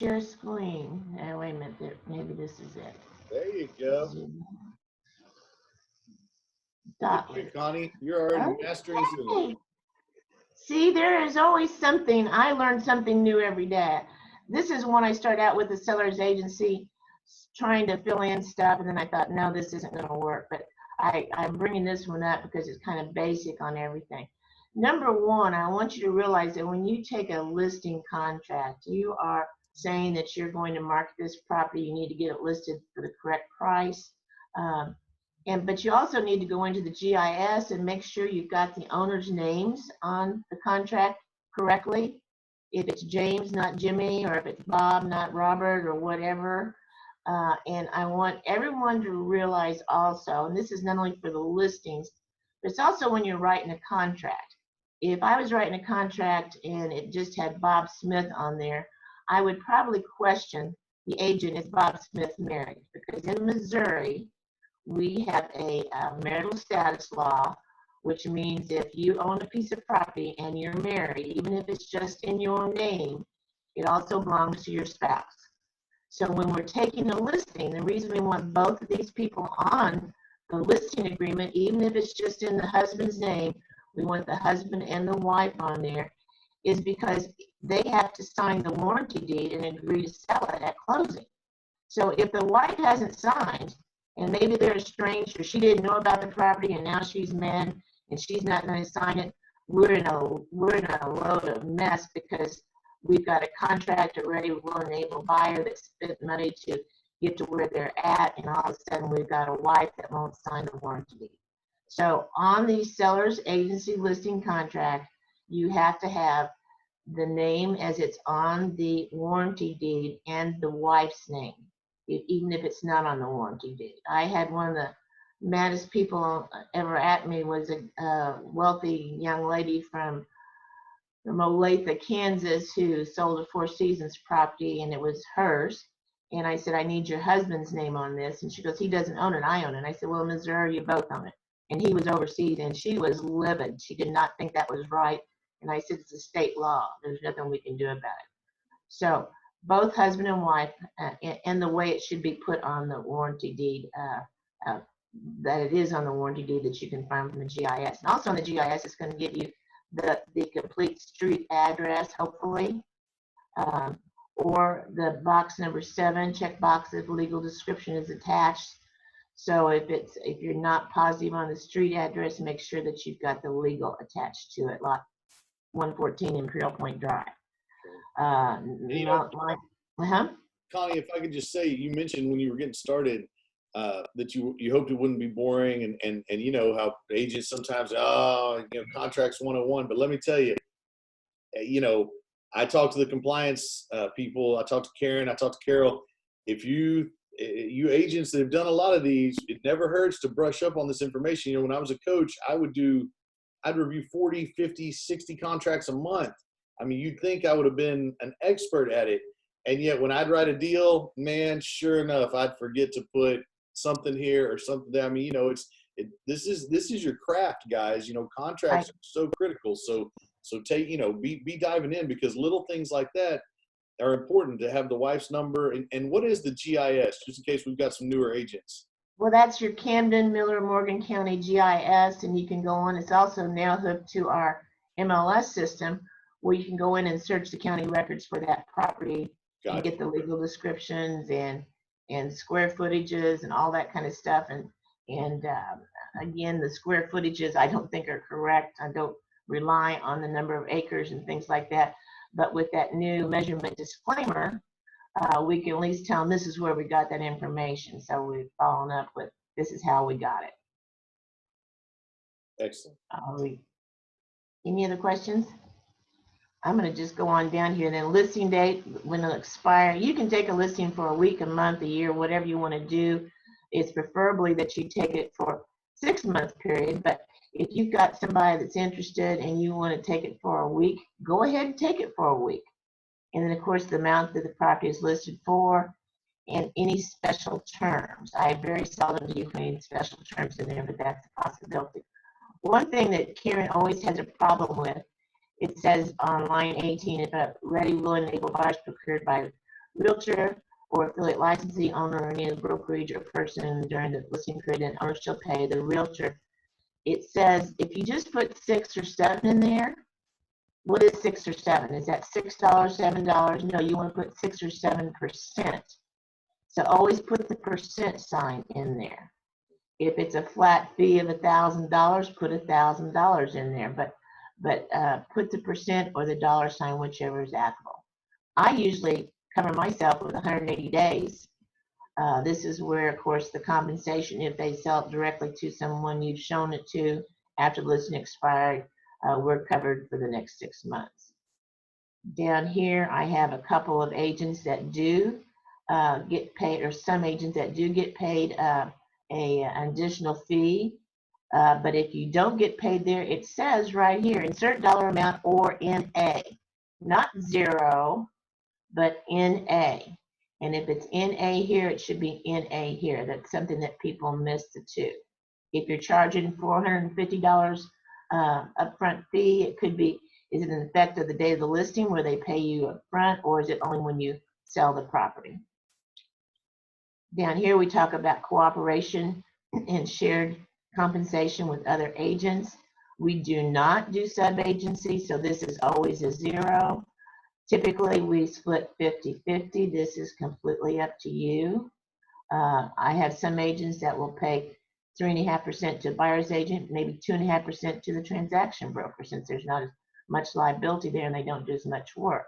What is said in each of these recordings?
share screen. Wait a minute, maybe this is it. There you go. Zoom. Look Dot at you, list. Connie. You're already mastering Zoom. Okay. See, there is always something. I learn something new every day. This is one I started out with the seller's agency, trying to fill in stuff, and then I thought, no, this isn't going to work. But I'm bringing this one up because it's kind of basic on everything. Number one, I want you to realize that when you take a listing contract, you are saying that you're going to market this property. You need to get it listed for the correct price. Um, but you also need to go into the GIS and make sure you've got the owner's names on the contract correctly. If it's James, not Jimmy, or if it's Bob, not Robert, or whatever. And I want everyone to realize also, and this is not only for the listings, but it's also when you're writing a contract. If I was writing a contract and it just had Bob Smith on there, I would probably question the agent, is Bob Smith married? Because in Missouri, we have a marital status law, which means if you own a piece of property and you're married, even if it's just in your name, it also belongs to your spouse. So when we're taking a listing, the reason we want both of these people on the listing agreement, even if it's just in the husband's name, we want the husband and the wife on there, is because they have to sign the warranty deed and agree to sell it at closing. So if the wife hasn't signed, and maybe they're estranged or she didn't know about the property and now she's mad and she's not going to sign it, we're in a load of mess because we've got a contract already, we'll enable buyer that spent money to get to where they're at, and all of a sudden we've got a wife that won't sign the warranty. So on the seller's agency listing contract, you have to have the name as it's on the warranty deed and the wife's name, even if it's not on the warranty deed. I had one of the maddest people ever at me was a wealthy young lady from Olathe, Kansas, who sold a Four Seasons property, and it was hers. And I said, I need your husband's name on this. And she goes, he doesn't own it, I own it. And I said, well, in Missouri, you both own it. And he was overseas, and she was livid. She did not think that was right. And I said, it's a state law. There's nothing we can do about it. So both husband and wife, and the way it should be put on the warranty deed, that it is on the warranty deed that you can find from the GIS. And also on the GIS, it's going to give you the complete street address, hopefully, or the box number 7, check box if legal description is attached. So if you're not positive on the street address, make sure that you've got the legal attached to it, lot 114 Imperial Point Drive. You know, Uh-huh. Connie, if I could just say, you mentioned when you were getting started that you hoped it wouldn't be boring, and you know how agents sometimes, contracts 101. But let me tell you, you know, I talked to the compliance people, I talked to Karen, I talked to Carol. If you agents that have done a lot of these, it never hurts to brush up on this information. You know, when I was a coach, I'd review 40, 50, 60 contracts a month. I mean, you'd think I would have been an expert at it. And yet when I'd write a deal, man, sure enough, I'd forget to put something here or something there. I mean, you know, this is your craft, guys. You know, contracts are so critical. So take, you know, be diving in, because little things like that are important to have the wife's number. And what is the GIS, just in case we've got some newer agents? Well, that's your Camden, Miller, Morgan County GIS, and you can go on. It's also now hooked to our MLS system, where you can go in and search the county records for that property and get the legal descriptions and square footages and all that kind of stuff. And again, the square footages I don't think are correct. I don't rely on the number of acres and things like that. But with that new measurement disclaimer, we can at least tell them this is where we got that information. So we've followed up with, this is how we got it. Excellent. Any other questions? I'm going to just go on down here. Then listing date, when it'll expire. You can take a listing for a week, a month, a year, whatever you want to do. It's preferably that you take it for 6-month period. But if you've got somebody that's interested and you want to take it for a week, go ahead and take it for a week. And then, of course, the amount that the property is listed for and any special terms. I very seldom do any special terms in there, but that's a possibility. One thing that Karen always has a problem with, it says on line 18, if a ready, willing, able buyer is procured by realtor or affiliate licensee, owner, or any other brokerage or person during the listing period, and owner shall pay the realtor. It says if you just put 6 or 7 in there, what is 6 or 7? Is that $6, $7? No, you want to put 6 or 7%. So always put the percent sign in there. If it's a flat fee of $1,000, put $1,000 in there, but put the percent or the dollar sign, whichever is applicable. I usually cover myself with 180 days. This is where, of course, the compensation, if they sell it directly to someone you've shown it to after the listing expired, we're covered for the next 6 months. Down here, I have a couple of agents that do get paid, or some agents that do get paid an additional fee. But if you don't get paid there, it says right here, insert dollar amount or NA, not 0, but NA. And if it's NA here, it should be NA here. That's something that people miss the two. If you're charging $450 upfront fee, it could be, is it an effect of the day of the listing where they pay you upfront, or is it only when you sell the property? Down here, we talk about cooperation and shared compensation with other agents. We do not do sub-agency, so this is always a 0. Typically, we split 50-50. This is completely up to you. I have some agents that will pay 3.5% to a buyer's agent, maybe 2.5% to the transaction broker, since there's not as much liability there and they don't do as much work.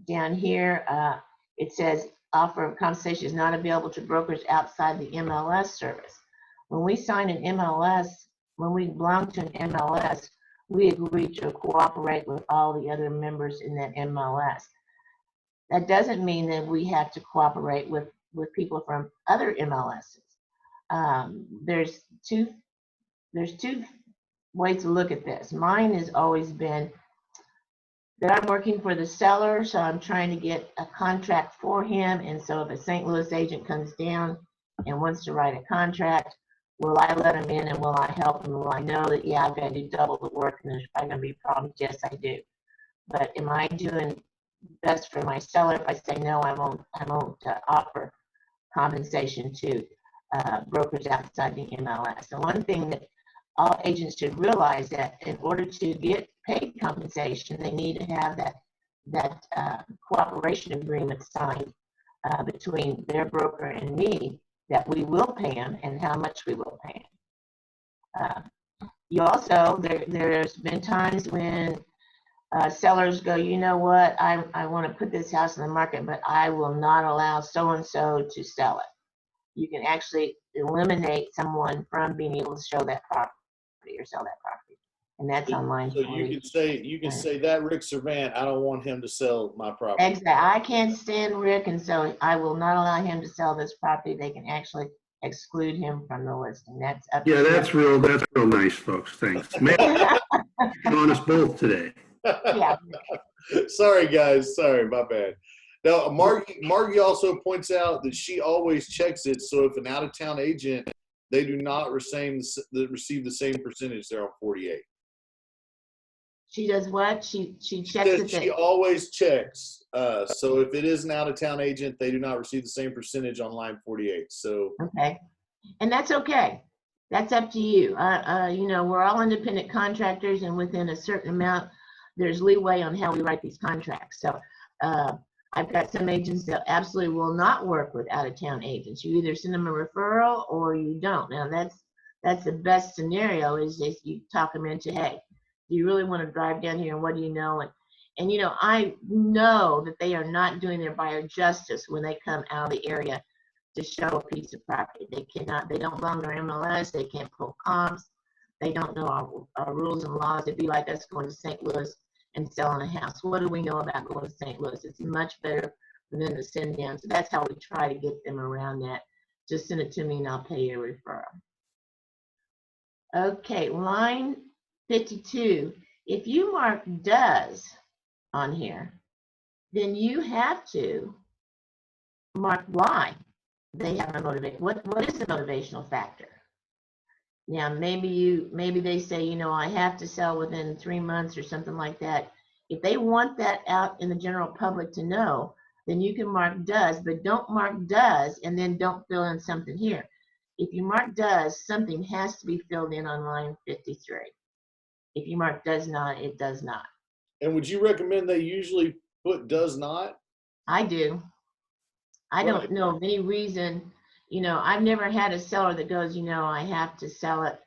Down here, it says offer of compensation is not available to brokers outside the MLS service. When we sign an MLS, when we belong to an MLS, we agree to cooperate with all the other members in that MLS. That doesn't mean that we have to cooperate with people from other MLSs. There's two ways to look at this. Mine has always been that I'm working for the seller, so I'm trying to get a contract for him. And so if a St. Louis agent comes down and wants to write a contract, will I let him in and will I help him? Will I know that, yeah, I've got to do double the work and there's probably going to be problems? Yes, I do. But am I doing best for my seller if I say, no, I won't offer compensation to brokers outside the MLS? The one thing that all agents should realize that in order to get paid compensation, they need to have that cooperation agreement signed between their broker and me, that we will pay them and how much we will pay them. You also, there's been times when sellers go, you know what, I want to put this house in the market, but I will not allow so-and-so to sell it. You can actually eliminate someone from being able to show that property or sell that property. And that's online. So you can say that Rick Servant, I don't want him to sell my property. Exactly. I can't stand Rick, and so I will not allow him to sell this property. They can actually exclude him from the listing. That's up to that's real nice, folks. Thanks. On us both today. Yeah. Sorry, guys. Sorry, my bad. Now, Margie also points out that she always checks it. So if an out-of-town agent, they do not receive the same percentage there on 48. She does what? She checks it. She always checks. So if it is an out-of-town agent, they do not receive the same percentage on line 48. So okay, and that's okay. That's up to you. You know, we're all independent contractors, and within a certain amount, there's leeway on how we write these contracts. So I've got some agents that absolutely will not work with out-of-town agents. You either send them a referral or you don't. Now that's the best scenario, is if you talk them into, hey, do you really want to drive down here, and what do you know? And you know, I know that they are not doing their buyer justice when they come out of the area to show a piece of property. They don't belong to our MLS, they can't pull comps, they don't know our rules and laws. It'd be like us going to St. Louis and selling a house. What do we know about going to St. Louis? It's much better for them to send down. So that's how we try to get them around that. Just send it to me and I'll pay you a referral. Okay, line 52. If you mark does on here, then you have to mark why they have a motivation. What is the motivational factor? Now, maybe they say, you know, I have to sell within 3 months or something like that. If they want that out in the general public to know, then you can mark does, but don't mark does and then don't fill in something here. If you mark does, something has to be filled in on line 53. If you mark does not, it does not. And would you recommend they usually put does not? I do. I don't Right. know of any reason, I've never had a seller that goes, I have to sell it.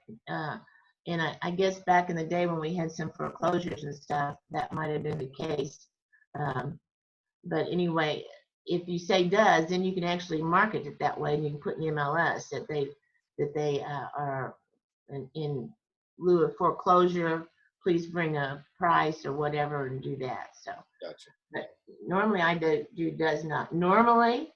And I guess back in the day when we had some foreclosures and stuff, that might have been the case. But anyway, if you say does, then you can actually market it that way, and you can put in the MLS that they are in lieu of foreclosure. Please bring a price or whatever and do that. So, Gotcha. but normally I do does not. Normally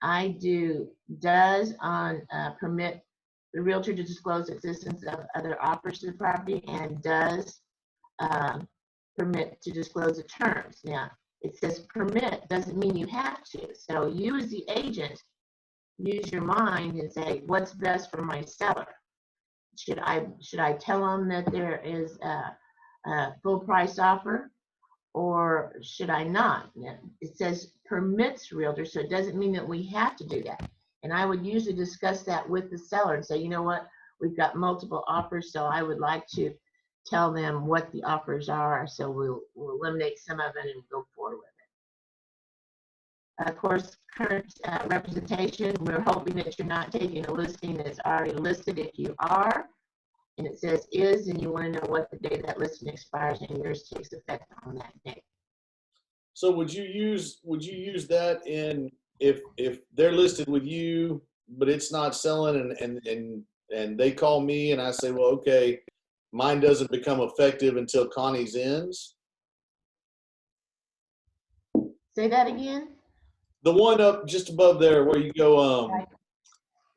I do does on permit the realtor to disclose existence of other offers to the property, and does permit to disclose the terms. Now, it says permit doesn't mean you have to. So you as the agent, use your mind and say, what's best for my seller? Should I tell them that there is a full price offer, or should I not? It says permits realtor, so it doesn't mean that we have to do that. And I would usually discuss that with the seller and say, you know what, we've got multiple offers, so I would like to tell them what the offers are, so we'll eliminate some of it and go forward with it. Of course, current representation, we're hoping that you're not taking a listing that's already listed. If you are, and it says is, and you want to know what the day that listing expires, and yours takes effect on that date. So would you use that in if they're listed with you, but it's not selling, and they call me and I say, well, okay, mine doesn't become effective until Connie's ends? Say that again. The one up just above there where you go, Right.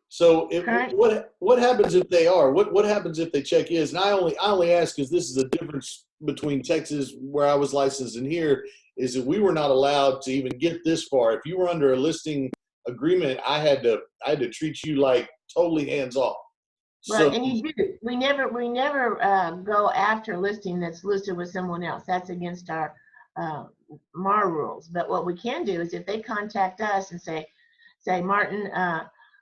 so Current. what happens if they are? What happens if they check is? And I only ask because this is a difference between Texas, where I was licensed, and here, is that we were not allowed to even get this far. If you were under a listing agreement, I had to treat you like totally hands off. Right, So, and you do. We never go after a listing that's listed with someone else. That's against our MAR rules. But what we can do is if they contact us and say, Martin,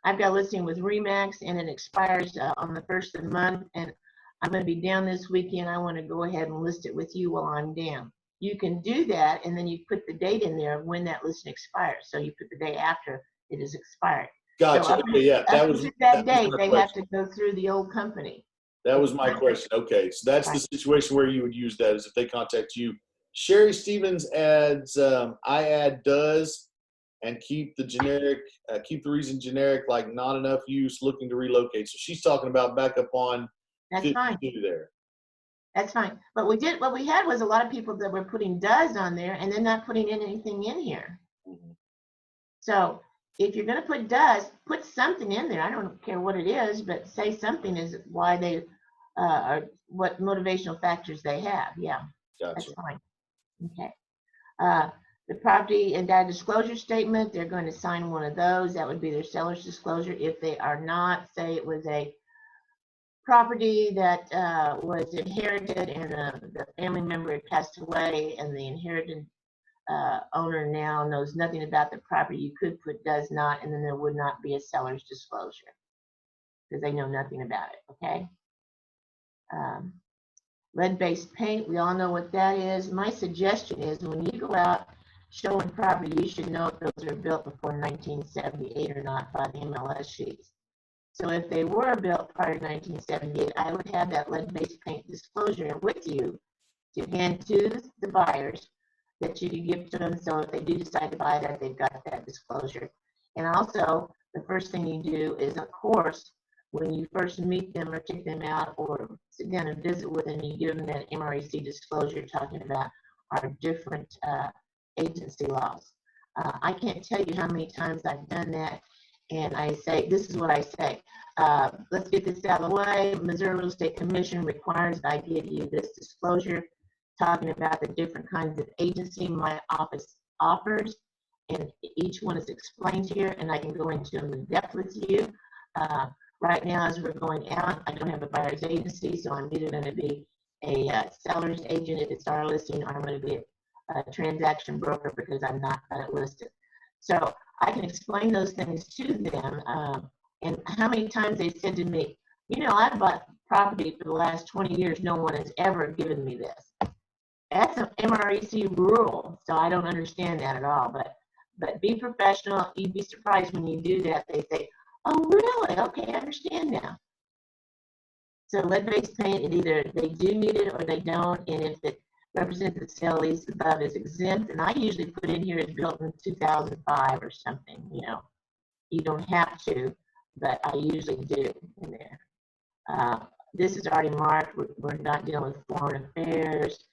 I've got a listing with Remax and it expires on the first of the month, and I'm going to be down this weekend. I want to go ahead and list it with you while I'm down. You can do that, and then you put the date in there of when that listing expires. So you put the day after it is expired. gotcha. So Okay, yeah, that was that date. my They question. have to go through the old company. That was my question. Okay, so that's the situation where you would use that, is if they contact you. Sherry Stevens adds, I add does, and keep the reason generic, like not enough use, looking to relocate. So she's talking about back up on That's fine. 52 there. That's fine. But what we had was a lot of people that were putting does on there and then not putting anything in here. Mm-hmm. So if you're going to put does, put something in there. I don't care what it is, but say something is why they are, what motivational factors they have. Yeah, Gotcha. that's fine. Okay. The property and data disclosure statement, they're going to sign one of those. That would be their seller's disclosure. If they are not, say it was a property that was inherited and the family member had passed away, and the inherited owner now knows nothing about the property, you could put does not, and then there would not be a seller's disclosure because they know nothing about it. Okay. Lead-based paint, we all know what that is. My suggestion is when you go out showing property, you should know if those are built before 1978 or not by the MLS sheets. So if they were built prior to 1978, I would have that lead-based paint disclosure with you to hand to the buyers that you could give to them, so if they do decide to buy that, they've got that disclosure. And also, the first thing you do is, of course, when you first meet them or take them out or sit down and visit with them, you give them that MRAC disclosure talking about our different agency laws. I can't tell you how many times I've done that, and I say, this is what I say. Let's get this out of the way. Missouri Real Estate Commission requires that I give you this disclosure talking about the different kinds of agency my office offers, and each one is explained here, and I can go into them in depth with you. Right now, as we're going out, I don't have a buyer's agency, so I'm either going to be a seller's agent if it's our listing, or I'm going to be a transaction broker because I'm not listed. So I can explain those things to them. And how many times they said to me, you know, I've bought property for the last 20 years. No one has ever given me this. That's an MREC rule, so I don't understand that at all. But be professional. You'd be surprised when you do that. They say, oh, really? Okay, I understand now. So lead-based paint, it either they do need it or they don't. And if it represents the sale lease above is exempt, and I usually put in here is built in 2005 or something, you know. You don't have to, but I usually do in there. This is already marked. We're not dealing with foreign affairs.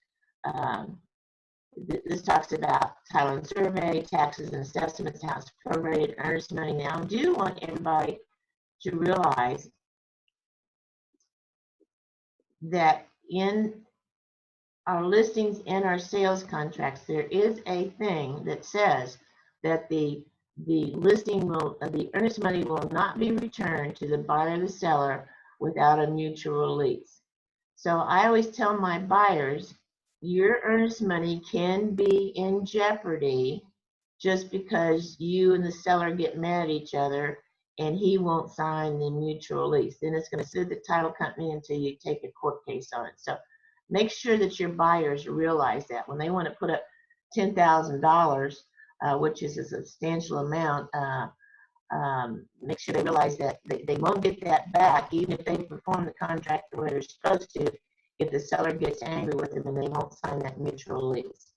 This talks about title and survey, taxes and assessments, how it's prorated, earnest money. Now, I do want everybody to realize that in our listings and our sales contracts, there is a thing that says that the listing will, the earnest money will not be returned to the buyer or the seller without a mutual release. So I always tell my buyers, your earnest money can be in jeopardy just because you and the seller get mad at each other and he won't sign the mutual release. Then it's going to sue the title company until you take a court case on it. So make sure that your buyers realize that when they want to put up $10,000, which is a substantial amount, make sure they realize that they won't get that back, even if they perform the contract the way they're supposed to, if the seller gets angry with them and they won't sign that mutual release.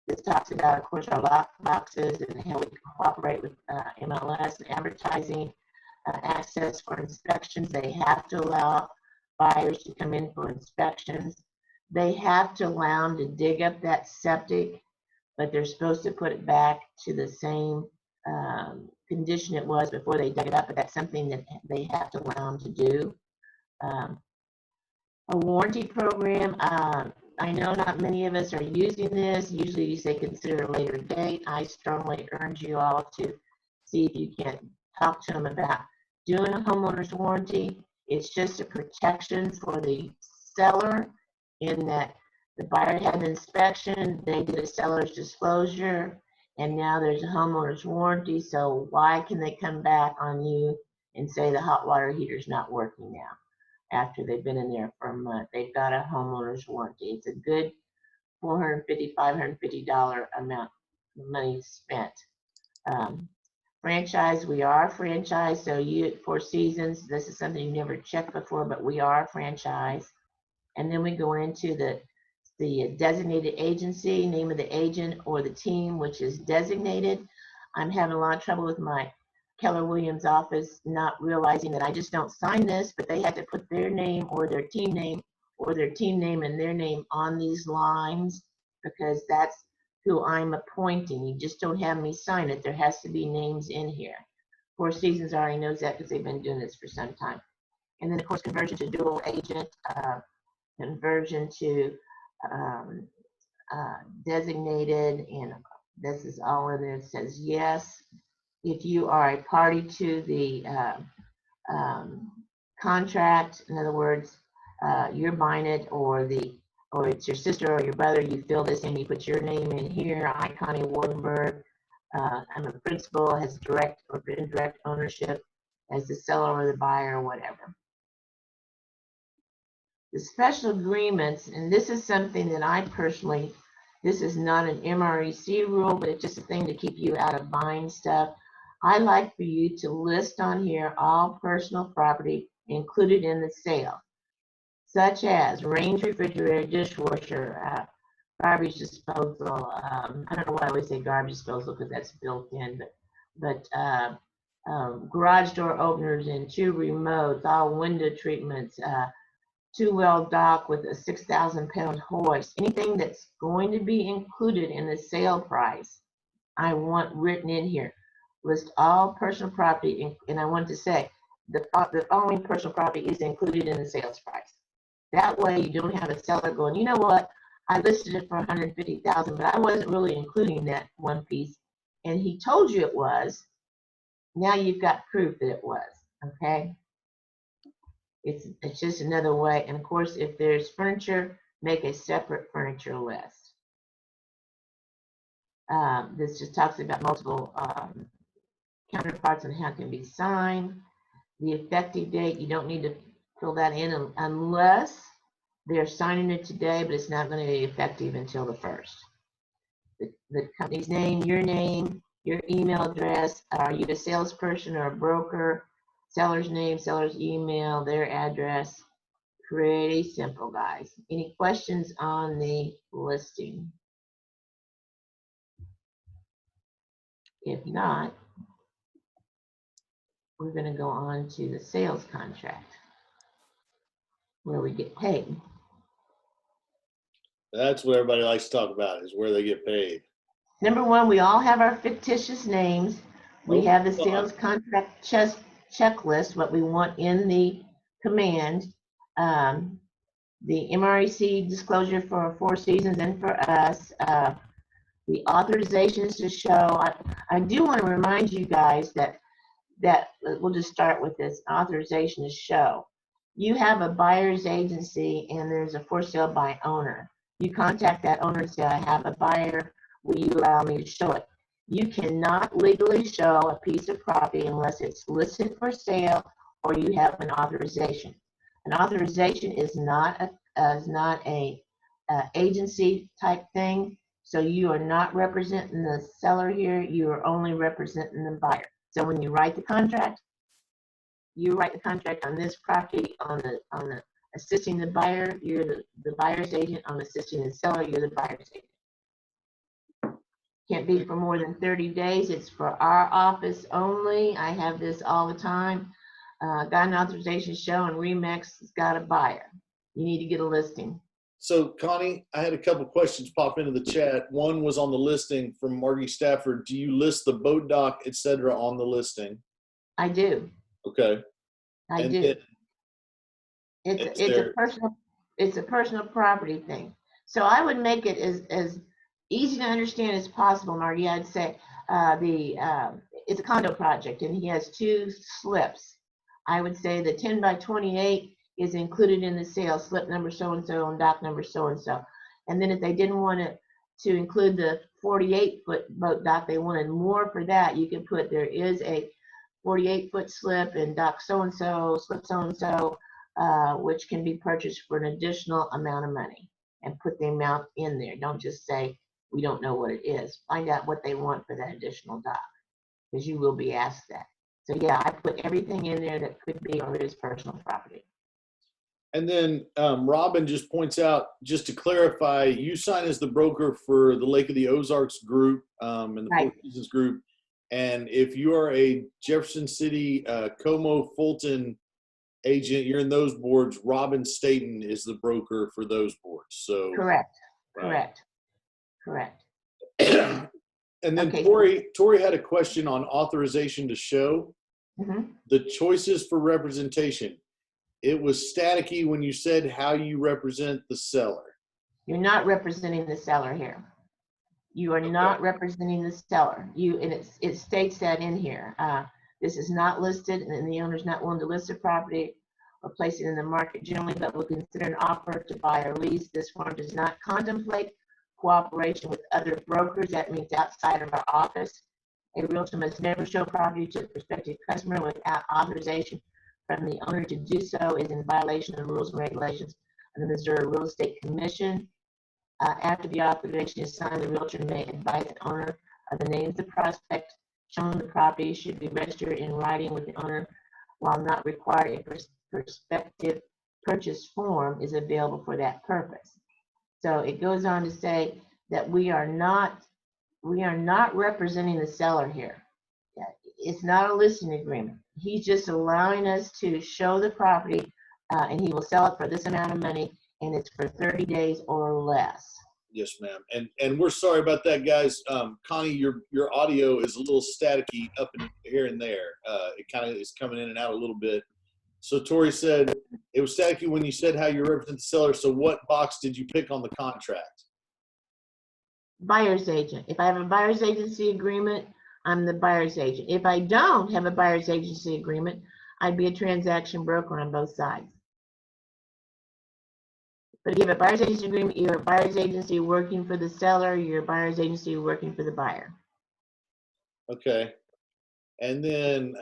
This talks about, of course, our lock boxes and how we cooperate with MLS and advertising, access for inspections. They have to allow buyers to come in for inspections. They have to allow them to dig up that septic, but they're supposed to put it back to the same condition it was before they dug it up, but that's something that they have to allow them to do. A warranty program, I know not many of us are using this. Usually you say consider a later date. I strongly urge you all to see if you can talk to them about doing a homeowner's warranty. It's just a protection for the seller in that the buyer had an inspection, they did a seller's disclosure, and now there's a homeowner's warranty. So why can they come back on you and say the hot water heater's not working now after they've been in there for a month? They've got a homeowner's warranty. It's a good $450, $550 amount of money spent. Franchise, we are a franchise, so you at Four Seasons, this is something you never checked before, but we are a franchise. And then we go into the designated agency, name of the agent or the team which is designated. I'm having a lot of trouble with my Keller Williams office not realizing that I just don't sign this, but they had to put their name or their team name and their name on these lines because that's who I'm appointing. You just don't have me sign it. There has to be names in here. Four Seasons already knows that because they've been doing this for some time. And then, of course, conversion to dual agent, conversion to designated, and this is all in there. It says yes. If you are a party to the contract, in other words, you're buying it, or it's your sister or your brother, you fill this in, you put your name in here. I, Connie Wardenberg, I'm a principal, has direct or indirect ownership as the seller or the buyer or whatever. The special agreements, and this is something that I personally, this is not an MREC rule, but it's just a thing to keep you out of buying stuff. I like for you to list on here all personal property included in the sale, such as range, refrigerator, dishwasher, garbage disposal. I don't know why I always say garbage disposal because that's built in, but garage door openers and 2 remotes, all window treatments, 2-well dock with a 6,000-pound hoist. Anything that's going to be included in the sale price, I want written in here. List all personal property, and I want to say the following personal property is included in the sales price. That way, you don't have a seller going, you know what? I listed it for $150,000, but I wasn't really including that one piece, and he told you it was. Now you've got proof that it was. Okay. It's just another way. And of course, if there's furniture, make a separate furniture list. This just talks about multiple counterparts and how it can be signed. The effective date, you don't need to fill that in unless they're signing it today, but it's not going to be effective until the 1st. The company's name, your email address, are you a salesperson or a broker, seller's name, seller's email, their address. Pretty simple, guys. Any questions on the listing? If not, we're going to go on to the sales contract where we get paid. That's what everybody likes to talk about, is where they get paid. Number one, we all have our fictitious names. We have the sales contract checklist, what we want in the command. The MREC disclosure for Four Seasons and for us. The authorizations to show. I do want to remind you guys that we'll just start with this authorization to show. You have a buyer's agency and there's a for sale by owner. You contact that owner and say, I have a buyer, will you allow me to show it? You cannot legally show a piece of property unless it's listed for sale or you have an authorization. An authorization is not a agency type thing, so you are not representing the seller here, you are only representing the buyer. So when you write the contract, you write the contract on this property, on the assisting the buyer, you're the buyer's agent. On assisting the seller, you're the buyer's agent. Can't be for more than 30 days. It's for our office only. I have this all the time. Got an authorization show and Remax has got a buyer. You need to get a listing. So Connie, I had a couple questions pop into the chat. One was on the listing from Margie Stafford. Do you list the boat dock, et cetera, on the listing? I do. Okay. I do. It's a personal property thing. So I would make it as easy to understand as possible, Margie. I'd say it's a condo project and he has 2 slips. I would say the 10 by 28 is included in the sale, slip number so-and-so and dock number so-and-so. And then if they didn't want to include the 48-foot boat dock, they wanted more for that, you could put there is a 48-foot slip and dock so-and-so, slip so-and-so, which can be purchased for an additional amount of money, and put the amount in there. Don't just say, we don't know what it is. Find out what they want for that additional dock, because you will be asked that. So yeah, I put everything in there that could be or is personal property. And then Robin just points out, just to clarify, you sign as the broker for the Lake of the Ozarks group and the Right. Four Seasons group. And if you are a Jefferson City, Como, Fulton agent, you're in those boards, Robin Staten is the broker for those boards. So Correct. Right. Correct. And then Okay. Tori had a question on authorization to show. Mm-hmm. The choices for representation. It was staticky when you said how you represent the seller. You're not representing the seller here. You are not representing the seller. And it states that in here. This is not listed, and the owner's not willing to list the property or place it in the market generally, but will consider an offer to buy or lease. This form does not contemplate cooperation with other brokers. That means outside of our office. A realtor must never show property to a prospective customer without authorization from the owner. To do so is in violation of the rules and regulations of the Missouri Real Estate Commission. After the authorization is signed, the realtor may advise the owner of the name of the prospect shown the property should be registered in writing with the owner. While not required, a prospective purchase form is available for that purpose. So it goes on to say that we are not representing the seller here. It's not a listing agreement. He's just allowing us to show the property, and he will sell it for this amount of money, and it's for 30 days or less. Yes, ma'am. And we're sorry about that, guys. Connie, your audio is a little staticky up in here and there. It kind of is coming in and out a little bit. So Tori said it was staticky when you said how you represent the seller. So what box did you pick on the contract? Buyer's agent. If I have a buyer's agency agreement, I'm the buyer's agent. If I don't have a buyer's agency agreement, I'd be a transaction broker on both sides. But if you have a buyer's agency agreement, you're a buyer's agency working for the seller, you're a buyer's agency working for the buyer. Okay. And then,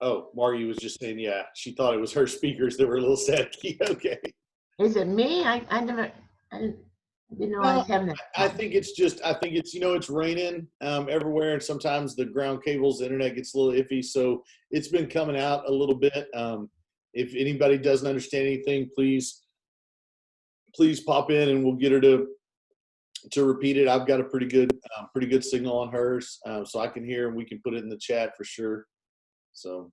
oh, Margie was just saying, yeah, she thought it was her speakers that were a little staticky. Okay. Is it me? I didn't know I No, was having that I problem. think it's, it's raining everywhere, and sometimes the ground cables, the internet gets a little iffy. So it's been coming out a little bit. If anybody doesn't understand anything, please pop in and we'll get her to repeat it. I've got a pretty good signal on hers, so I can hear, and we can put it in the chat for sure. So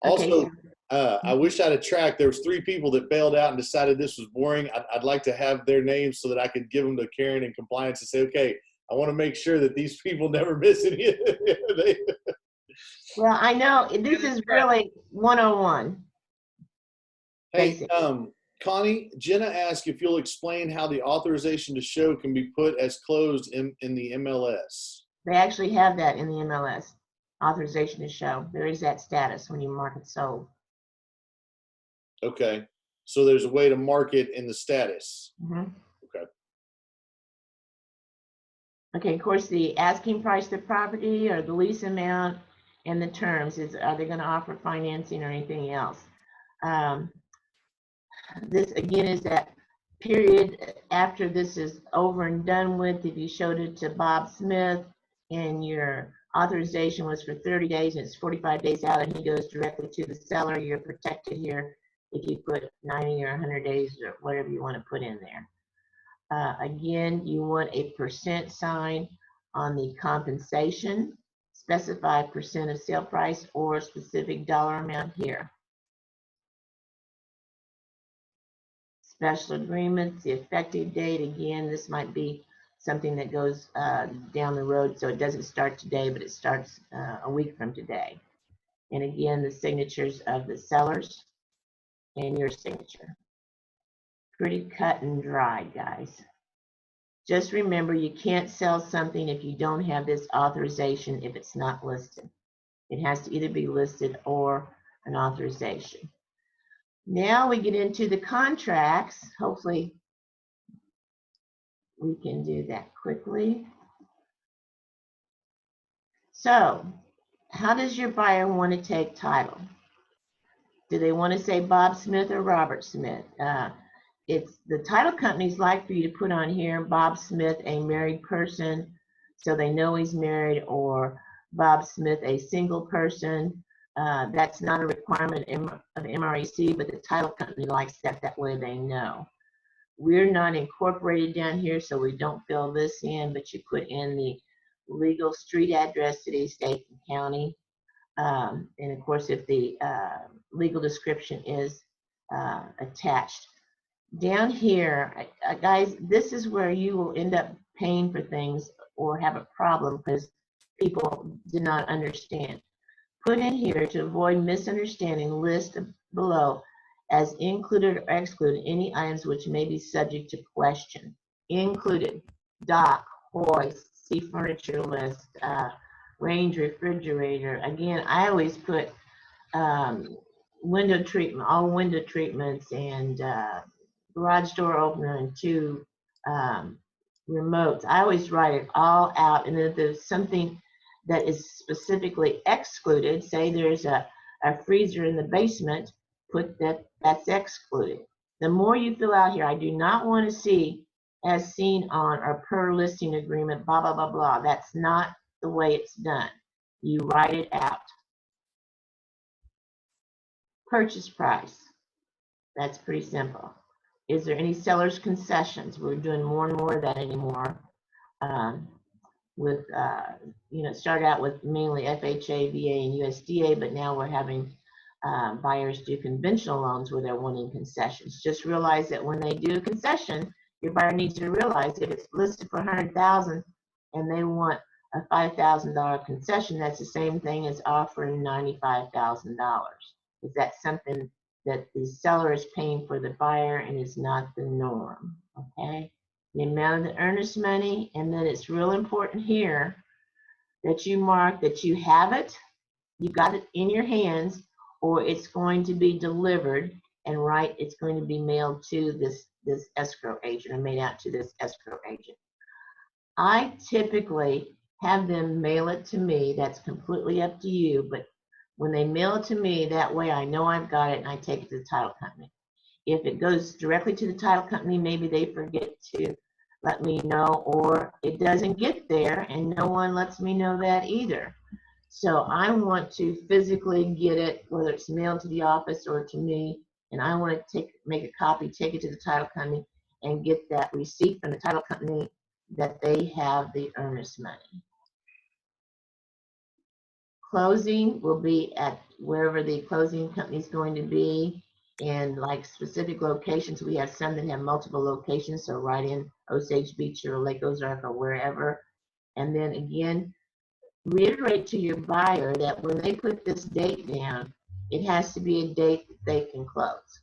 Okay, also, so I wish I'd have tracked. There was 3 people that bailed out and decided this was boring. I'd like to have their names so that I could give them to Karen in compliance and say, okay, I want to make sure that these people never miss any. well, I know this is really 101. Hey, Basically. Connie, Jenna asked if you'll explain how the authorization to show can be put as closed in the MLS. They actually have that in the MLS, authorization to show. There is that status when you mark it sold. Okay, so there's a way to mark it in the status. Mm-hmm. Okay. Okay, of course, the asking price of the property or the lease amount and the terms is, are they going to offer financing or anything else? This again is that period after this is over and done with. If you showed it to Bob Smith and your authorization was for 30 days and it's 45 days out and he goes directly to the seller, you're protected here if you put 90 or 100 days or whatever you want to put in there. Again, you want a % sign on the compensation, specify % of sale price or a specific dollar amount here. Special agreements, the effective date, again, this might be something that goes down the road, so it doesn't start today, but it starts a week from today. And again, the signatures of the sellers and your signature. Pretty cut and dry, guys. Just remember, you can't sell something if you don't have this authorization if it's not listed. It has to either be listed or an authorization. Now we get into the contracts. Hopefully we can do that quickly. So, how does your buyer want to take title? Do they want to say Bob Smith or Robert Smith? It's the title companies like for you to put on here Bob Smith, a married person, so they know he's married, or Bob Smith, a single person. That's not a requirement of MREC, but the title company likes that. That way they know. We're not incorporated down here, so we don't fill this in, but you put in the legal street address, city, state, and county. And of course, if the legal description is attached. Down here, guys, this is where you will end up paying for things or have a problem because people did not understand. Put in here to avoid misunderstanding, list below as included or excluded any items which may be subject to question. Included, dock, hoist, see furniture list, range refrigerator. Again, I always put window treatment, all window treatments, and garage door opener and 2 remotes. I always write it all out, and if there's something that is specifically excluded, say there's a freezer in the basement, put that's excluded. The more you fill out here, I do not want to see as seen on or per listing agreement, blah, blah, blah, blah. That's not the way it's done. You write it out. Purchase price. That's pretty simple. Is there any seller's concessions? We're doing more and more of that anymore. With, started out with mainly FHA, VA, and USDA, but now we're having buyers do conventional loans where they're wanting concessions. Just realize that when they do a concession, your buyer needs to realize if it's listed for $100,000 and they want a $5,000 concession, that's the same thing as offering $95,000. Is that something that the seller is paying for the buyer and is not the norm? Okay. The amount of the earnest money, and then it's real important here that you mark that you have it, you got it in your hands, or it's going to be delivered, and right, it's going to be mailed to this this escrow agent or made out to this escrow agent. I typically have them mail it to me. That's completely up to you, but when they mail it to me, that way I know I've got it and I take it to the title company. If it goes directly to the title company, maybe they forget to let me know, or it doesn't get there and no one lets me know that either. So I want to physically get it, whether it's mailed to the office or to me, and I want to make a copy, take it to the title company, and get that receipt from the title company that they have the earnest money. Closing will be at wherever the closing company is going to be, and like specific locations. We have some that have multiple locations, so right in Osage Beach or Lake Ozark or wherever. And then again, reiterate to your buyer that when they put this date down, it has to be a date that they can close.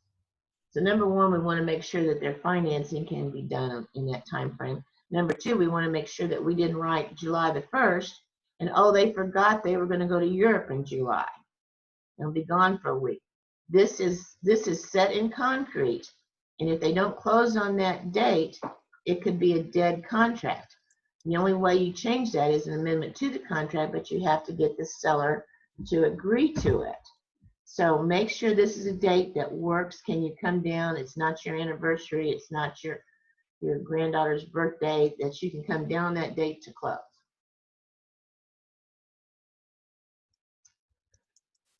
So number one, we want to make sure that their financing can be done in that time frame. Number two, we want to make sure that we didn't write July the 1st and oh, they forgot they were going to go to Europe in July. They'll be gone for a week. This is set in concrete, and if they don't close on that date, it could be a dead contract. The only way you change that is an amendment to the contract, but you have to get the seller to agree to it. So make sure this is a date that works. Can you come down? It's not your anniversary. It's not your granddaughter's birthday, that you can come down that date to close.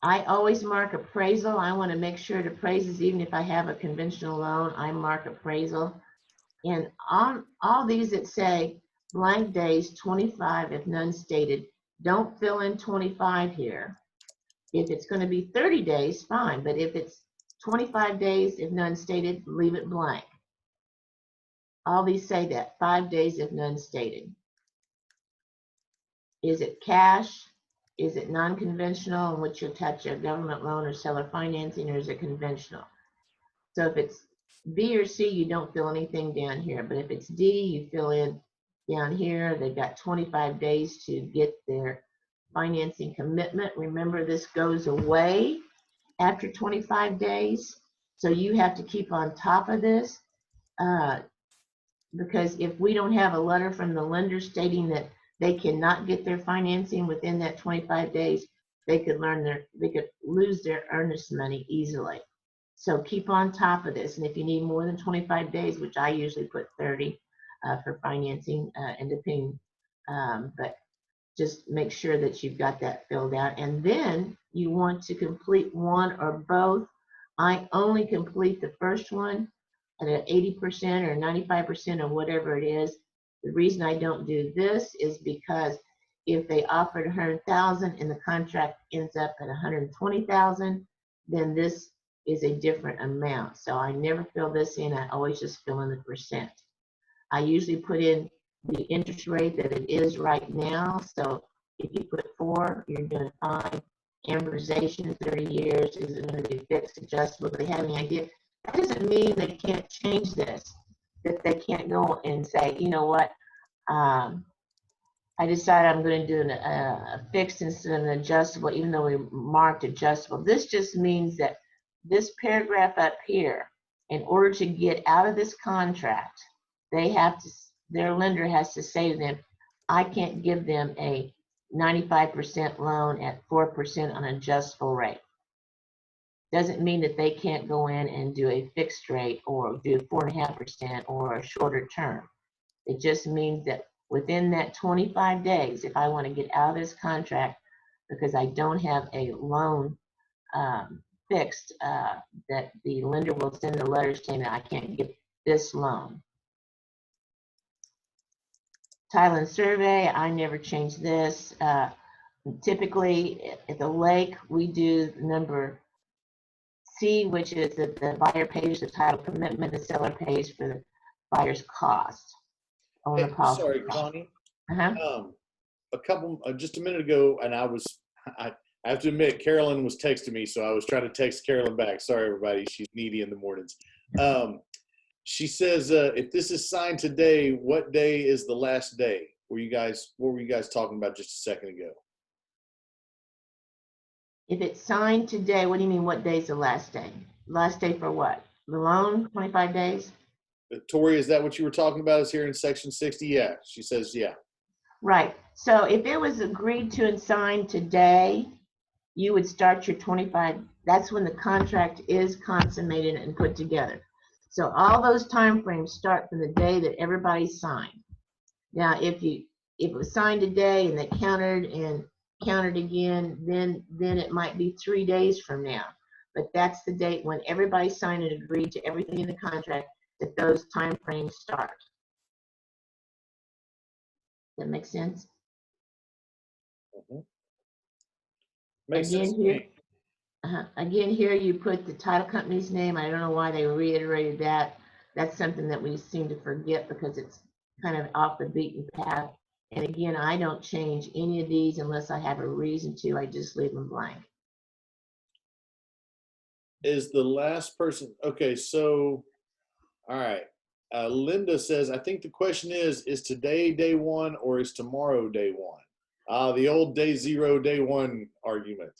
I always mark appraisal. I want to make sure it appraises, even if I have a conventional loan, I mark appraisal. And on all these that say blank days 25 if none stated, don't fill in 25 here. If it's going to be 30 days, fine. But if it's 25 days if none stated, leave it blank. All these say that, 5 days if none stated. Is it cash? Is it non-conventional, in which you'll touch a government loan or seller financing, or is it conventional? So if it's B or C, you don't fill anything down here. But if it's D, you fill in down here. They've got 25 days to get their financing commitment. Remember, this goes away after 25 days. So you have to keep on top of this. Because if we don't have a letter from the lender stating that they cannot get their financing within that 25 days, they could lose their earnest money easily. So keep on top of this. And if you need more than 25 days, which I usually put 30 for financing, and depending, but just make sure that you've got that filled out. And then you want to complete one or both. I only complete the first one at an 80% or 95% or whatever it is. The reason I don't do this is because if they offered 100,000 and the contract ends up at 120,000, then this is a different amount. So I never fill this in. I always just fill in the percent. I usually put in the interest rate that it is right now. So if you put 4, you're doing fine. Amortization, 30 years, is it going to be fixed, adjustable? Do they have any idea? That doesn't mean they can't change this, that they can't go and say, you know what, I decided I'm going to do a fixed instead of an adjustable, even though we marked adjustable. This just means that this paragraph up here, in order to get out of this contract, their lender has to say to them, I can't give them a 95% loan at 4% on an adjustable rate. Doesn't mean that they can't go in and do a fixed rate or do 4.5% or a shorter term. It just means that within that 25 days, if I want to get out of this contract because I don't have a loan fixed, that the lender will send a letter saying that I can't get this loan. Title and survey, I never change this. Typically at the lake, we do number C, which is that the buyer pays the title commitment, the seller pays for the buyer's cost. Hey, sorry, Connie. Just a minute ago, and I have to admit, Carolyn was texting me, so I was trying to text Carolyn back. Sorry, everybody. She's needy in the mornings. She says, if this is signed today, what day is the last day? What were you guys talking about just a second ago? If it's signed today, what do you mean, what day is the last day? Last day for what? The loan, 25 days? Tori, is that what you were talking about? Is here in section 60? Yeah, she says yeah. Right. So if it was agreed to and signed today, you would start your 25. That's when the contract is consummated and put together. So all those time frames start from the day that everybody signed. Now, if it was signed today and they countered and countered again, then it might be 3 days from now. But that's the date when everybody signed and agreed to everything in the contract that those time frames start. That makes sense? Mm-hmm. Makes sense to me. Again, here you put the title company's name. I don't know why they reiterated that. That's something that we seem to forget because it's kind of off the beaten path. And again, I don't change any of these unless I have a reason to. I just leave them blank. Is the last person, okay, so, all right. Linda says, I think the question is today day one or is tomorrow day one? The old day zero, day one argument.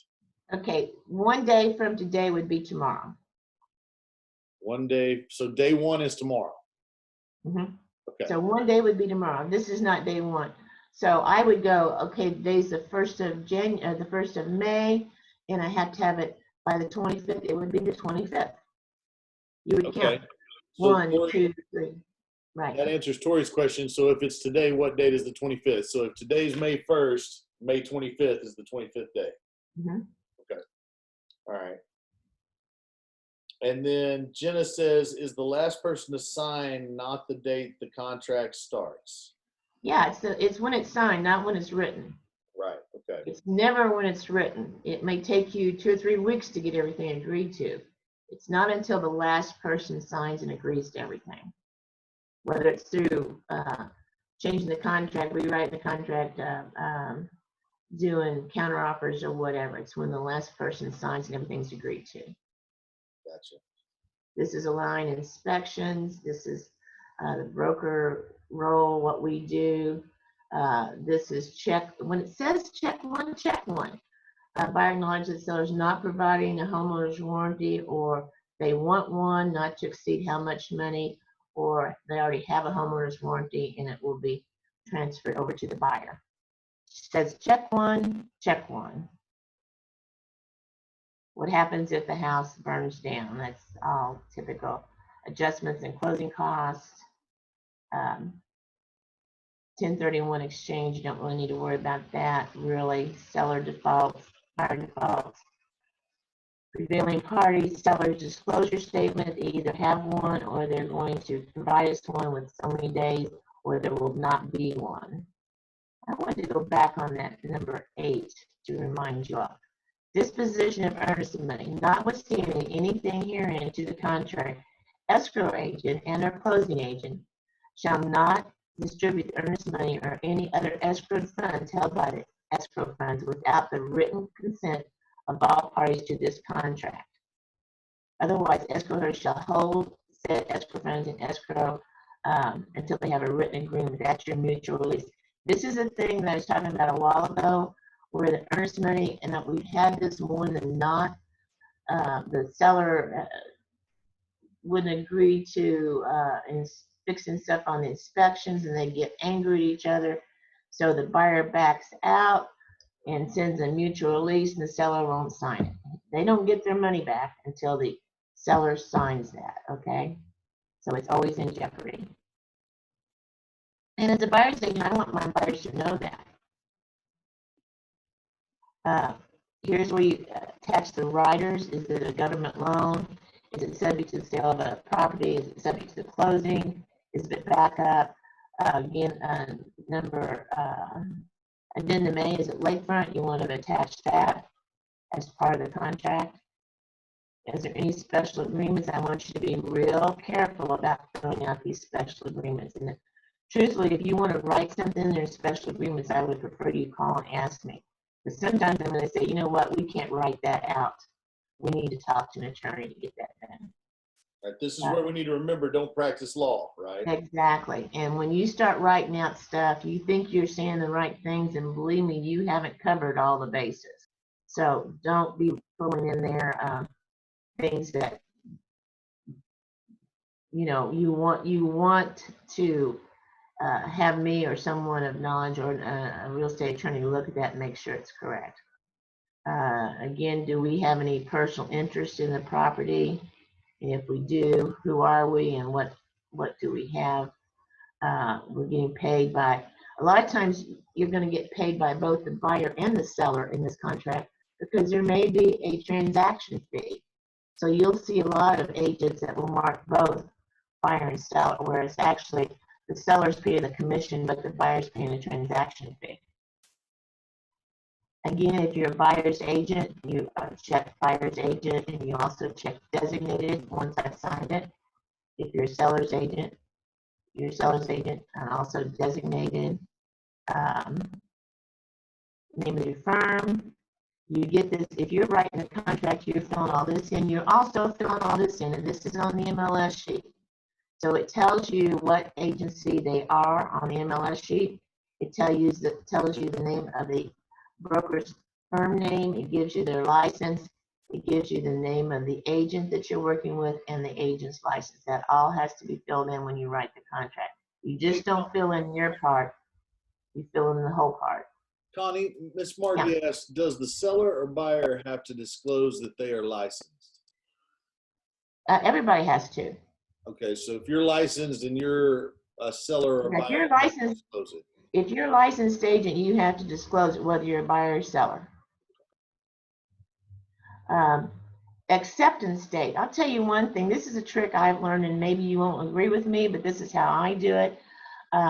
Okay, 1 day from today would be tomorrow. 1 day, so day one is tomorrow. Mm-hmm. Okay. So 1 day would be tomorrow. This is not day one. So I would go, okay, today's the 1st of January, the 1st of May, and I have to have it by the 25th. It would be the 25th. You would Okay. count So 1, Tori, 2, 3. Right. that answers Tori's question. So if it's today, what date is the 25th? So if today's May 1st, May 25th is the 25th day. Mm-hmm. Okay. All right. And then Jenna says, is the last person to sign not the date the contract starts? Yeah, it's when it's signed, not when it's written. Right. Okay. It's never when it's written. It may take you 2 or 3 weeks to get everything agreed to. It's not until the last person signs and agrees to everything, whether it's through changing the contract, rewriting the contract, doing counter offers or whatever. It's when the last person signs and everything's agreed to. Gotcha. This is allowing inspections. This is the broker role, what we do. This is check. When it says check one, check one. Buyer acknowledges that the seller is not providing a homeowner's warranty, or they want one not to exceed how much money, or they already have a homeowner's warranty and it will be transferred over to the buyer. It says check one, check one. What happens if the house burns down? That's all typical. Adjustments in closing costs. 1031 exchange, you don't really need to worry about that, really. Seller defaults, buyer defaults. Prevailing parties, seller's disclosure statement, they either have one or they're going to provide us one with so many days, or there will not be one. I wanted to go back on that number 8 to remind you all. Disposition of earnest money, notwithstanding anything herein to the contrary, escrow agent and or closing agent shall not distribute the earnest money or any other escrowed funds held by the escrow funds without the written consent of all parties to this contract. Otherwise, escrowers shall hold said escrow funds in escrow until they have a written agreement. That's your mutual release. This is a thing that I was talking about a while ago, where the earnest money, and that we've had this more than not, the seller wouldn't agree to fixing stuff on the inspections, and they get angry at each other. So the buyer backs out and sends a mutual release, and the seller won't sign it. They don't get their money back until the seller signs that, okay? So it's always in jeopardy. And as a buyer's agent, I want my buyers to know that. Here's where you attach the riders. Is it a government loan? Is it subject to the sale of a property? Is it subject to the closing? Is it backup? Again, number addendum A, is it lakefront? You want to attach that as part of the contract. Is there any special agreements? I want you to be real careful about filling out these special agreements. And truthfully, if you want to write something, there's special agreements, I would prefer you call and ask me. But sometimes I'm going to say, you know what, we can't write that out. We need to talk to an attorney to get that done. Right. This is where we need to remember, don't practice law, right? Exactly. And when you start writing out stuff, you think you're saying the right things, and believe me, you haven't covered all the bases. So don't be pulling in there things that you know, you want to have me or someone of knowledge or a real estate attorney look at that and make sure it's correct. Again, do we have any personal interest in the property? And if we do, who are we and what do we have? We're getting paid by, a lot of times you're going to get paid by both the buyer and the seller in this contract because there may be a transaction fee. So you'll see a lot of agents that will mark both buyer and seller, whereas actually the seller's paying the commission, but the buyer's paying a transaction fee. Again, if you're a buyer's agent, you check buyer's agent and you also check designated once I've signed it. If you're a seller's agent, your seller's agent also designated, name of your firm. You get this, if you're writing a contract, you're filling all this in. You're also filling all this in, and this is on the MLS sheet. So it tells you what agency they are on the MLS sheet. It tells you the name of the broker's firm name. It gives you their license. It gives you the name of the agent that you're working with and the agent's license. That all has to be filled in when you write the contract. You just don't fill in your part. You fill in the whole part. Connie, Ms. Margie asked, does the seller or buyer have to disclose that they are licensed? Everybody has to. Okay, so if you're licensed and you're a seller or If buyer, you're you have to licensed, disclose it. if you're a licensed agent, you have to disclose it, whether you're a buyer or seller. Acceptance date. I'll tell you one thing. This is a trick I've learned, and maybe you won't agree with me, but this is how I do it.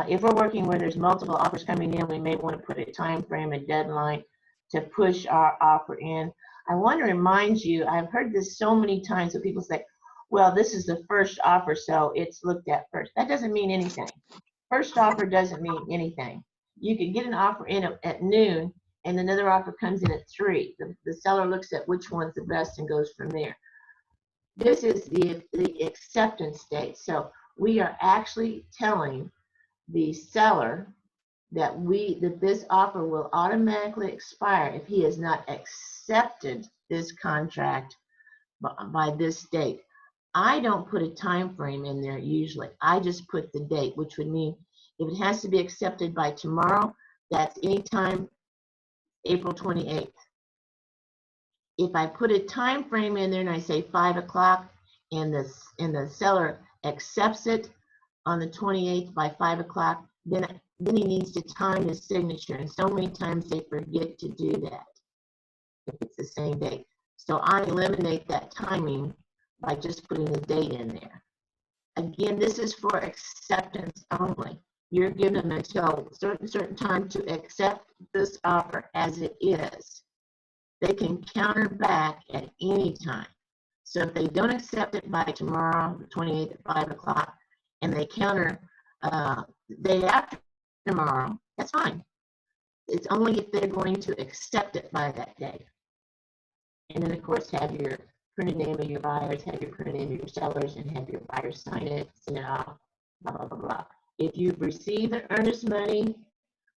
If we're working where there's multiple offers coming in, we may want to put a time frame, a deadline to push our offer in. I want to remind you, I've heard this so many times that people say, well, this is the first offer, so it's looked at first. That doesn't mean anything. First offer doesn't mean anything. You could get an offer in at noon, and another offer comes in at 3. The seller looks at which one's the best and goes from there. This is the acceptance date. So we are actually telling the seller that this offer will automatically expire if he has not accepted this contract by this date. I don't put a time frame in there usually. I just put the date, which would mean if it has to be accepted by tomorrow, that's anytime April 28th. If I put a time frame in there and I say 5 o'clock and the seller accepts it on the 28th by 5 o'clock, then he needs to time his signature. And so many times they forget to do that if it's the same date. So I eliminate that timing by just putting the date in there. Again, this is for acceptance only. You're given until certain time to accept this offer as it is. They can counter back at any time. So if they don't accept it by tomorrow, the 28th at 5 o'clock, and they counter the day after tomorrow, that's fine. It's only if they're going to accept it by that day. And then, of course, have your printed name of your buyers, have your printed name of your sellers, and have your buyers sign it, send it off, blah, blah, blah, blah. If you've received the earnest money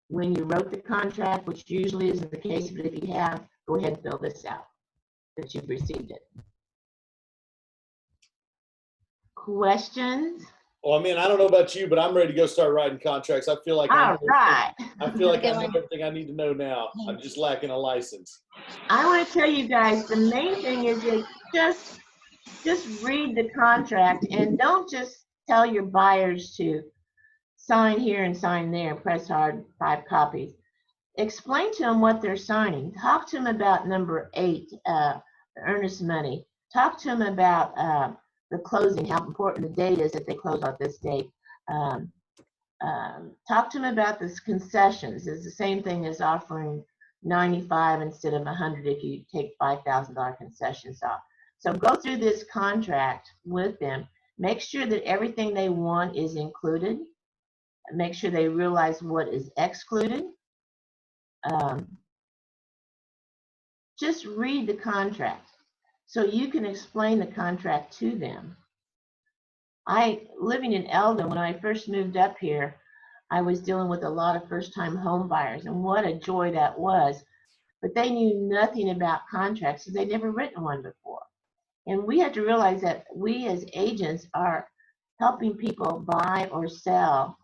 when you wrote the contract, which usually isn't the case, but if you have, go ahead and fill this out, that you've received it. Questions? Well, I mean, I don't know about you, but I'm ready to go start writing contracts. I feel like All right. I feel like I know everything I need to know now. I'm just lacking a license. I want to tell you guys, the main thing is that just read the contract and don't just tell your buyers to sign here and sign there, press hard, 5 copies. Explain to them what they're signing. Talk to them about number 8, the earnest money. Talk to them about the closing, how important the date is if they close on this date. Talk to them about the concessions. It's the same thing as offering 95 instead of 100 if you take $5,000 concessions off. So go through this contract with them. Make sure that everything they want is included. Make sure they realize what is excluded. Just read the contract so you can explain the contract to them. Living in Eldon, when I first moved up here, I was dealing with a lot of first-time home buyers, and what a joy that was. But they knew nothing about contracts, so they'd never written one before. And we had to realize that we as agents are helping people buy or sell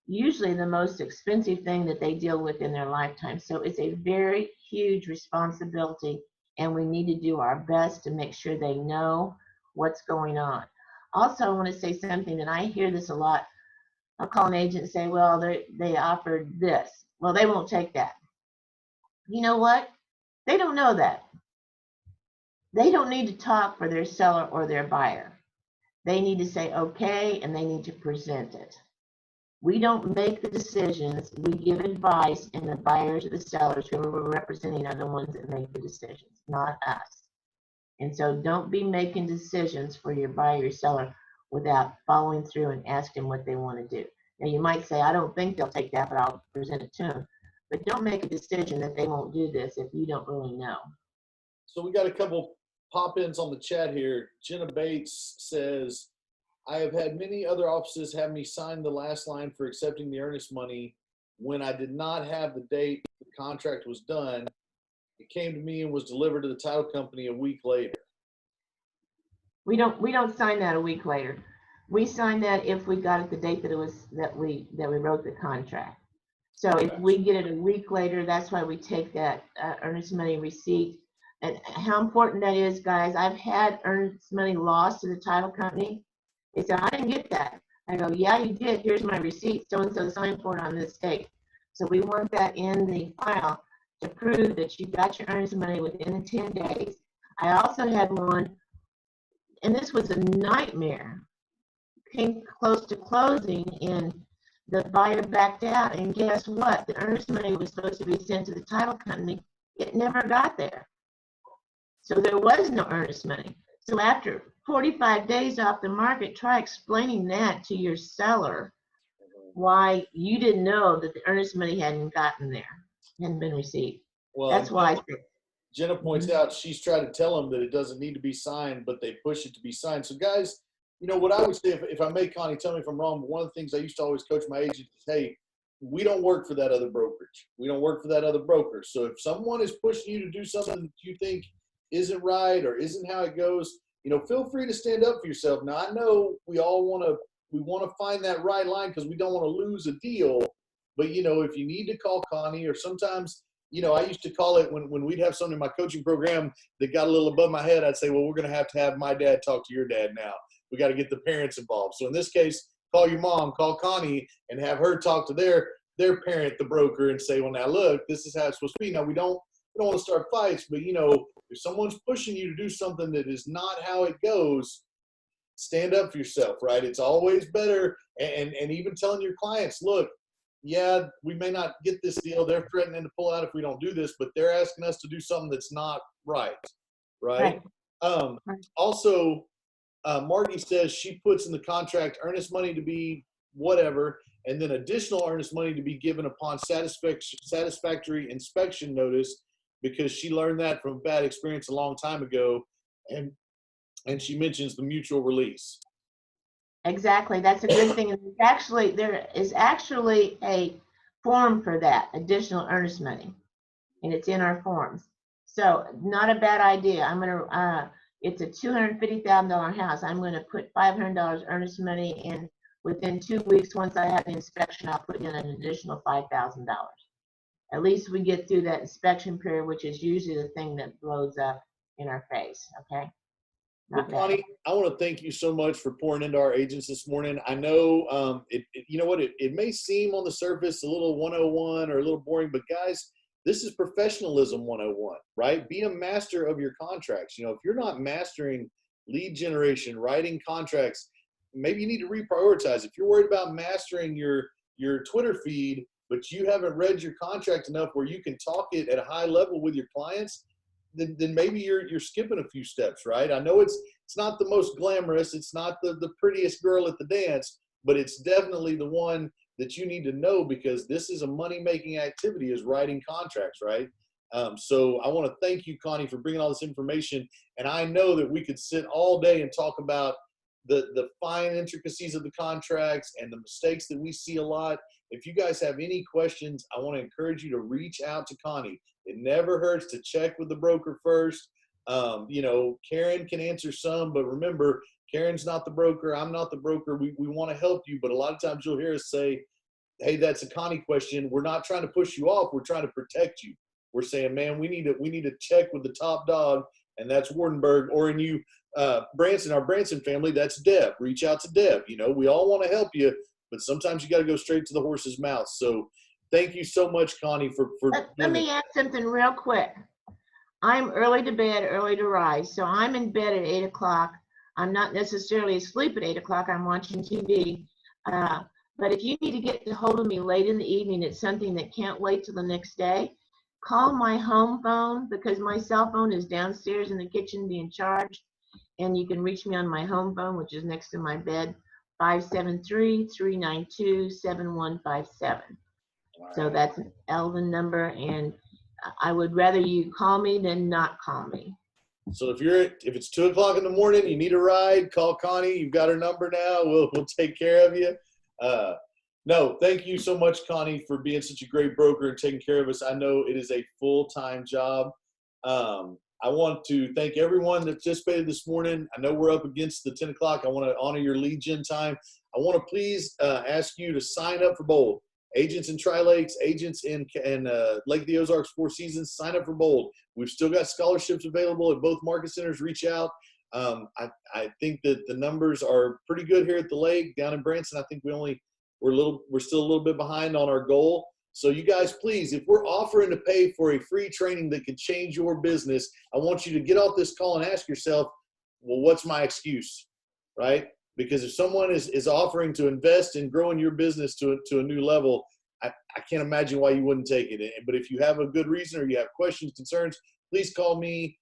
usually the most expensive thing that they deal with in their lifetime. So it's a very huge responsibility, and we need to do our best to make sure they know what's going on. Also, I want to say something that I hear this a lot. I'll call an agent and say, well, they offered this. Well, they won't take that. You know what? They don't know that. They don't need to talk for their seller or their buyer. They need to say okay, and they need to present it. We don't make the decisions. We give advice, and the buyers or the sellers, whoever we're representing, are the ones that make the decisions, not us. And so don't be making decisions for your buyer or seller without following through and asking what they want to do. Now, you might say, I don't think they'll take that, but I'll present it to them. But don't make a decision that they won't do this if you don't really know. So we got a couple pop-ins on the chat here. Jenna Bates says, I have had many other offices have me sign the last line for accepting the earnest money when I did not have the date the contract was done. It came to me and was delivered to the title company a week later. We don't sign that a week later. We sign that if we got it the date that we wrote the contract. So if we get it a week later, that's why we take that earnest money receipt. And how important that is, guys. I've had earnest money lost to the title company. They said, I didn't get that. I go, yeah, you did. Here's my receipt. So-and-so signed for it on this date. So we want that in the file to prove that you got your earnest money within the 10 days. I also had one, and this was a nightmare. Came close to closing, and the buyer backed out, and guess what? The earnest money was supposed to be sent to the title company. It never got there. So there was no earnest money. So after 45 days off the market, try explaining that to your seller, why you didn't know that the earnest money hadn't gotten there, hadn't been received. Well, that's why Jenna points out she's tried to tell them that it doesn't need to be signed, but they push it to be signed. So guys, you know what I would say, if I may, Connie, tell me if I'm wrong, but one of the things I used to always coach my agents is, hey, we don't work for that other brokerage. We don't work for that other broker. So if someone is pushing you to do something that you think isn't right or isn't how it goes, you know, feel free to stand up for yourself. Now, I know we all want to find that right line because we don't want to lose a deal. But, you know, if you need to call Connie, or sometimes, you know, I used to call it when we'd have something in my coaching program that got a little above my head, I'd say, well, we're going to have my dad talk to your dad now. We got to get the parents involved. So in this case, call your mom, call Connie, and have her talk to their parent, the broker, and say, well, now look, this is how it's supposed to be. Now we don't want to start fights, but you know, if someone's pushing you to do something that is not how it goes, stand up for yourself, right? It's always better. And even telling your clients, look, yeah, we may not get this deal. They're threatening to pull out if we don't do this, but they're asking us to do something that's not right. Right. Also, Margie says she puts in the contract earnest money to be whatever, and then additional earnest money to be given upon satisfactory inspection notice, because she learned that from a bad experience a long time ago. And she mentions the mutual release. Exactly. That's a good thing. There is actually a form for that, additional earnest money, and it's in our forms. So not a bad idea. I'm going to, it's a $250,000 house. I'm going to put $500 earnest money in. Within 2 weeks, once I have the inspection, I'll put in an additional $5,000. At least we get through that inspection period, which is usually the thing that blows up in our face. Okay. Well, Connie, I want to thank you so much for pouring into our agents this morning. I know, you know what, it may seem on the surface a little 101 or a little boring, but guys, this is professionalism 101, right? Be a master of your contracts. You know, if you're not mastering lead generation, writing contracts, maybe you need to reprioritize. If you're worried about mastering your Twitter feed, but you haven't read your contract enough where you can talk it at a high level with your clients, then maybe you're skipping a few steps, right? I know it's not the most glamorous, it's not the prettiest girl at the dance, but it's definitely the one that you need to know, because this is a money-making activity, is writing contracts, right? So I want to thank you, Connie, for bringing all this information. And I know that we could sit all day and talk about the fine intricacies of the contracts and the mistakes that we see a lot. If you guys have any questions, I want to encourage you to reach out to Connie. It never hurts to check with the broker first. You know, Karen can answer some, but remember, Karen's not the broker. I'm not the broker. We want to help you. But a lot of times you'll hear us say, hey, that's a Connie question. We're not trying to push you off. We're trying to protect you. We're saying, man, we need to check with the top dog, and that's Wardenberg. Or in you, Branson, our Branson family, that's Deb. Reach out to Deb. You know, we all want to help you, but sometimes you got to go straight to the horse's mouth. So thank you so much, Connie, for Let me add something real quick. I'm early to bed, early to rise. So I'm in bed at 8 o'clock. I'm not necessarily asleep at 8 o'clock. I'm watching TV. But if you need to get a hold of me late in the evening, it's something that can't wait till the next day, call my home phone, because my cell phone is downstairs in the kitchen being charged. And you can reach me on my home phone, which is next to my bed, 573-392-7157. So that's an Elvin number, and I would rather you call me than not call me. So if it's 2 o'clock in the morning, you need a ride, call Connie. You've got her number now. We'll take care of you. No, thank you so much, Connie, for being such a great broker and taking care of us. I know it is a full-time job. I want to thank everyone that participated this morning. I know we're up against the 10 o'clock. I want to honor your lead gen time. I want to please ask you to sign up for Bold. Agents in Tri-Lakes, agents in Lake of the Ozarks, Four Seasons, sign up for Bold. We've still got scholarships available at both market centers. Reach out. I think that the numbers are pretty good here at the lake. Down in Branson, I think we're still a little bit behind on our goal. So you guys, please, if we're offering to pay for a free training that could change your business, I want you to get off this call and ask yourself, well, what's my excuse, right? Because if someone is offering to invest in growing your business to a new level, I can't imagine why you wouldn't take it. But if you have a good reason or you have questions, concerns, please call me.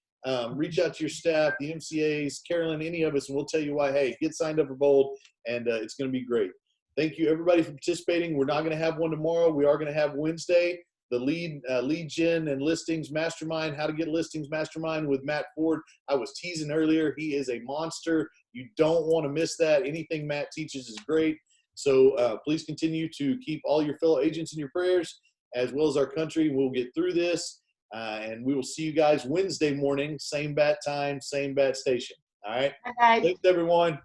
Reach out to your staff, the MCAs, Carolyn, any of us, and we'll tell you why. Hey, get signed up for Bold, and it's going to be great. Thank you, everybody, for participating. We're not going to have one tomorrow. We are going to have Wednesday, the lead gen and listings mastermind, how to get listings mastermind with Matt Ford. I was teasing earlier. He is a monster. You don't want to miss that. Anything Matt teaches is great. So please continue to keep all your fellow agents in your prayers, as well as our country. We'll get through this, and we will see you guys Wednesday morning, same bat time, same bat station. All right. Bye, guys. Thanks, everyone.